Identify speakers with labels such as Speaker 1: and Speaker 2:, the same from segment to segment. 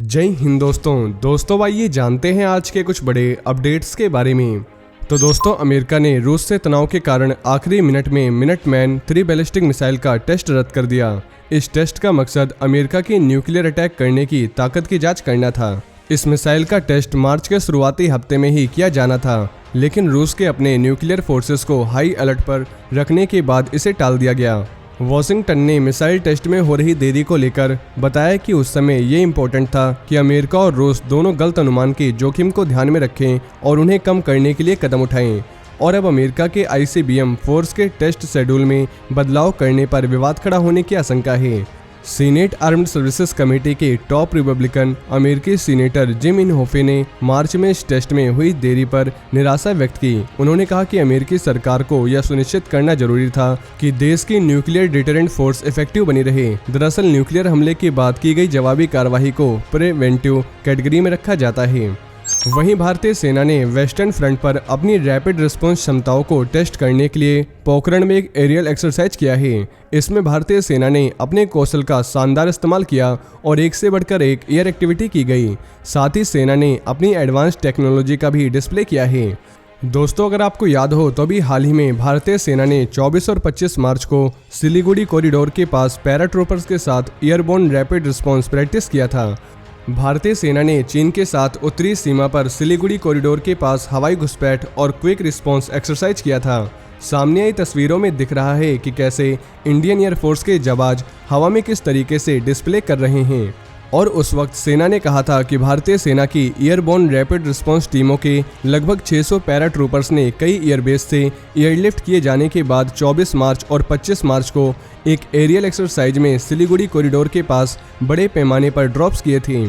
Speaker 1: जय हिंद दोस्तों आइए जानते हैं आज के कुछ बड़े अपडेट्स के बारे में। तो दोस्तों, अमेरिका ने रूस से तनाव के कारण आखिरी मिनट में मिनटमैन 3 बैलिस्टिक मिसाइल का टेस्ट रद्द कर दिया। इस टेस्ट का मकसद अमेरिका की न्यूक्लियर अटैक करने की ताकत की जांच करना था। इस मिसाइल का टेस्ट मार्च के शुरुआती हफ्ते में ही किया जाना था, लेकिन रूस के अपने न्यूक्लियर फोर्सेस को हाई अलर्ट पर रखने के बाद इसे टाल दिया गया। वॉशिंगटन ने मिसाइल टेस्ट में हो रही देरी को लेकर बताया कि उस समय ये इम्पोर्टेंट था कि अमेरिका और रूस दोनों गलत अनुमान के जोखिम को ध्यान में रखें और उन्हें कम करने के लिए कदम उठाएं। और अब अमेरिका के ICBM फोर्स के टेस्ट शेड्यूल में बदलाव करने पर विवाद खड़ा होने की आशंका है। सीनेट आर्म्ड सर्विसेज कमेटी के टॉप रिपब्लिकन अमेरिकी सीनेटर जिम इनहोफे ने मार्च में इस टेस्ट में हुई देरी पर निराशा व्यक्त की। उन्होंने कहा कि अमेरिकी सरकार को यह सुनिश्चित करना जरूरी था कि देश की न्यूक्लियर डिटरेंट फोर्स इफेक्टिव बनी रहे। दरअसल न्यूक्लियर हमले के बाद की गई जवाबी कार्रवाई को प्रिवेंटिव कैटेगरी में रखा जाता है। वहीं भारतीय सेना ने वेस्टर्न फ्रंट पर अपनी रैपिड रिस्पॉन्स क्षमताओं को टेस्ट करने के लिए पोखरण में एक एरियल एक्सरसाइज किया है। इसमें भारतीय सेना ने अपने कौशल का शानदार इस्तेमाल किया और एक से बढ़कर एक एयर एक्टिविटी की गई। साथ ही सेना ने अपनी एडवांस टेक्नोलॉजी का भी डिस्प्ले किया है। दोस्तों, अगर आपको याद हो तो अभी हाल ही में भारतीय सेना ने 24 और 25 मार्च को सिलीगुड़ी कॉरिडोर के पास पैराट्रूपर्स के साथ एयरबोर्न रैपिड रिस्पॉन्स प्रैक्टिस किया था। भारतीय सेना ने चीन के साथ उत्तरी सीमा पर सिलीगुड़ी कॉरिडोर के पास हवाई घुसपैठ और क्विक रिस्पॉन्स एक्सरसाइज किया था। सामने आई तस्वीरों में दिख रहा है कि कैसे इंडियन एयरफोर्स के जवान हवा में किस तरीके से डिस्प्ले कर रहे हैं। और उस वक्त सेना ने कहा था कि भारतीय सेना की एयरबोर्न रैपिड रिस्पॉन्स टीमों के लगभग 600 पैराट्रूपर्स ने कई एयरबेस से एयरलिफ्ट किए जाने के बाद 24 मार्च और 25 मार्च को एक एरियल एक्सरसाइज में सिलीगुड़ी कॉरिडोर के पास बड़े पैमाने पर ड्रॉप्स किए थे।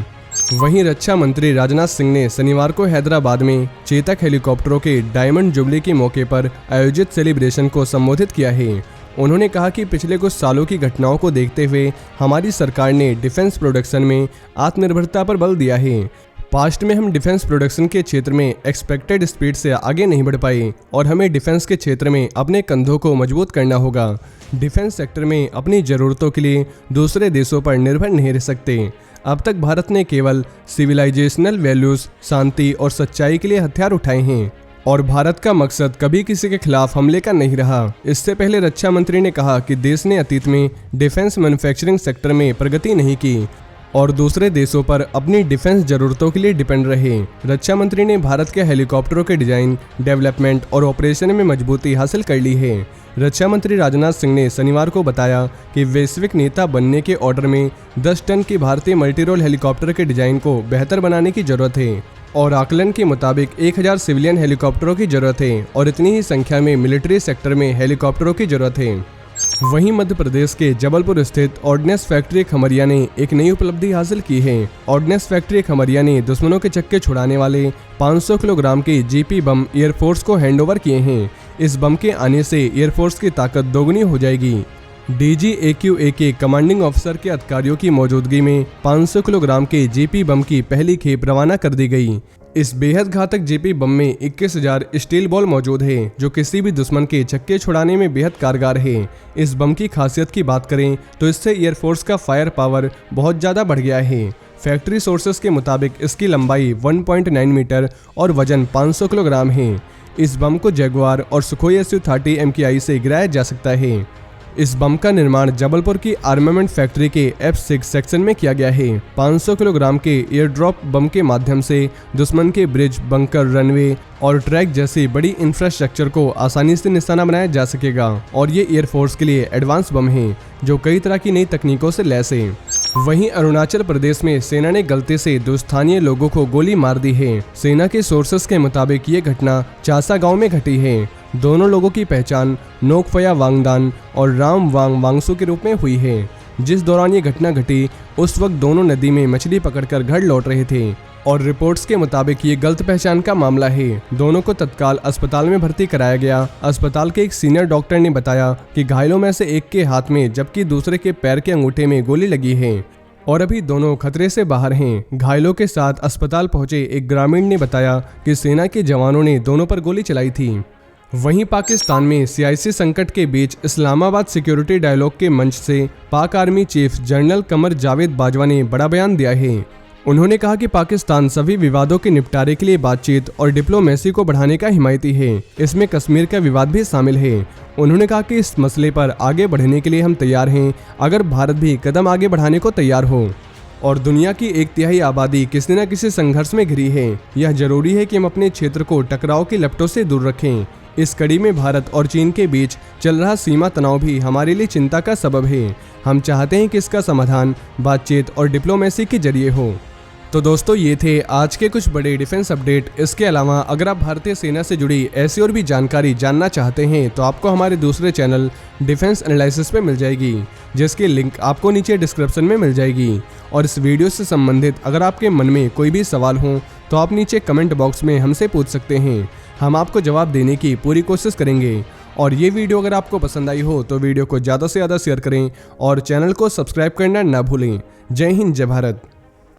Speaker 1: वहीं रक्षा मंत्री राजनाथ सिंह ने शनिवार को हैदराबाद में चेतक हेलीकॉप्टरों के डायमंड जुबली के मौके पर आयोजित सेलिब्रेशन को संबोधित किया है। उन्होंने कहा कि पिछले कुछ सालों की घटनाओं को देखते हुए हमारी सरकार ने डिफेंस प्रोडक्शन में आत्मनिर्भरता पर बल दिया है। पास्ट में हम डिफेंस प्रोडक्शन के क्षेत्र में एक्सपेक्टेड स्पीड से आगे नहीं बढ़ पाए और हमें डिफेंस के क्षेत्र में अपने कंधों को मजबूत करना होगा। डिफेंस सेक्टर में अपनी ज़रूरतों के लिए दूसरे देशों पर निर्भर नहीं रह सकते। अब तक भारत ने केवल सिविलाइजेशनल वैल्यूज, शांति और सच्चाई के लिए हथियार उठाए हैं और भारत का मकसद कभी किसी के खिलाफ हमले का नहीं रहा। इससे पहले रक्षा मंत्री ने कहा कि देश ने अतीत में डिफेंस मैन्युफैक्चरिंग सेक्टर में प्रगति नहीं की और दूसरे देशों पर अपनी डिफेंस जरूरतों के लिए डिपेंड रहे। रक्षा मंत्री ने भारत के हेलीकॉप्टरों के डिजाइन, डेवलपमेंट और ऑपरेशन में मजबूती हासिल कर ली है। रक्षा मंत्री राजनाथ सिंह ने शनिवार को बताया कि वैश्विक नेता बनने के ऑर्डर में 10 टन की भारतीय मल्टीरोल हेलीकॉप्टर के डिजाइन को बेहतर बनाने की जरूरत है और आकलन के मुताबिक 1000 सिविलियन हेलीकॉप्टरों की जरूरत है और इतनी ही संख्या में मिलिट्री सेक्टर में हेलीकॉप्टरों की जरूरत है। वहीं मध्य प्रदेश के जबलपुर स्थित ऑर्डिनेंस फैक्ट्री खमरिया ने एक नई उपलब्धि हासिल की है। ऑर्डिनेंस फैक्ट्री खमरिया ने दुश्मनों के चक्के छुड़ाने वाले 500 किलोग्राम के GP बम एयरफोर्स को हैंडओवर किए हैं। इस बम के आने से एयरफोर्स की ताकत दोगुनी हो जाएगी। DGAQA के कमांडिंग ऑफिसर के अधिकारियों की मौजूदगी में 500 किलोग्राम के GP बम की पहली खेप रवाना कर दी गई। इस बेहद घातक GP बम में 21,000 स्टील बॉल मौजूद है, जो किसी भी दुश्मन के छक्के छुड़ाने में बेहद कारगर है। इस बम की खासियत की बात करें तो इससे एयरफोर्स का फायर पावर बहुत ज़्यादा बढ़ गया है। फैक्ट्री सोर्सेस के मुताबिक इसकी लंबाई 1.9 मीटर और वजन 500 किलोग्राम है। इस बम को जगुआर और सुखोई Su-30 MKI से गिराया जा सकता है। इस बम का निर्माण जबलपुर की आर्मामेंट फैक्ट्री के F6 सेक्शन में किया गया है। 500 किलोग्राम के एयर ड्रॉप बम के माध्यम से दुश्मन के ब्रिज, बंकर, रनवे और ट्रैक जैसी बड़ी इंफ्रास्ट्रक्चर को आसानी से निशाना बनाया जा सकेगा और ये एयरफोर्स के लिए एडवांस बम है जो कई तरह की नई तकनीकों से लैस है। वहीं अरुणाचल प्रदेश में सेना ने गलती से 2 स्थानीय लोगों को गोली मार दी है। सेना के सोर्सेस के मुताबिक ये घटना चासा गांव में घटी है। दोनों लोगों की पहचान नोकफया वांगदान और राम वांग वांगसू के रूप में हुई है। जिस दौरान ये घटना घटी उस वक्त दोनों नदी में मछली पकड़कर घर लौट रहे थे और रिपोर्ट्स के मुताबिक ये गलत पहचान का मामला है। दोनों को तत्काल अस्पताल में भर्ती कराया गया। अस्पताल के एक सीनियर डॉक्टर ने बताया कि घायलों में से एक के हाथ में जबकि दूसरे के पैर के अंगूठे में गोली लगी है और अभी दोनों खतरे से बाहर हैं। घायलों के साथ अस्पताल पहुंचे एक ग्रामीण ने बताया कि सेना के जवानों ने दोनों पर गोली चलाई थी। वहीं पाकिस्तान में सियासी संकट के बीच इस्लामाबाद सिक्योरिटी डायलॉग के मंच से पाक army chief general Qamar Javed Bajwa ने बड़ा बयान दिया है। उन्होंने कहा कि पाकिस्तान सभी विवादों के निपटारे के लिए बातचीत और डिप्लोमेसी को बढ़ाने का हिमायती है। इसमें कश्मीर का विवाद भी शामिल है। उन्होंने कहा कि इस मसले पर आगे बढ़ने के लिए हम तैयार हैं, अगर भारत भी कदम आगे बढ़ाने को तैयार हो। और दुनिया की 1/3 आबादी किसी न किसी संघर्ष में घिरी है। यह जरूरी है कि हम अपने क्षेत्र को टकराव की लपटों से दूर रखें। इस कड़ी में भारत और चीन के बीच चल रहा सीमा तनाव भी हमारे लिए चिंता का सबब है। हम चाहते हैं कि इसका समाधान बातचीत और डिप्लोमेसी के जरिए हो। तो दोस्तों, ये थे आज के कुछ बड़े डिफेंस अपडेट। इसके अलावा अगर आप भारतीय सेना से जुड़ी ऐसी और भी जानकारी जानना चाहते हैं तो आपको हमारे दूसरे चैनल डिफेंस एनालिसिस पे मिल जाएगी, जिसकी लिंक आपको नीचे डिस्क्रिप्शन में मिल जाएगी। और इस वीडियो से संबंधित अगर आपके मन में कोई भी सवाल हो तो आप नीचे कमेंट बॉक्स में हमसे पूछ सकते हैं। हम आपको जवाब देने की पूरी कोशिश करेंगे। और ये वीडियो अगर आपको पसंद आई हो तो वीडियो को ज़्यादा से ज़्यादा शेयर करें और चैनल को सब्सक्राइब करना ना भूलें। जय हिंद, जय भारत।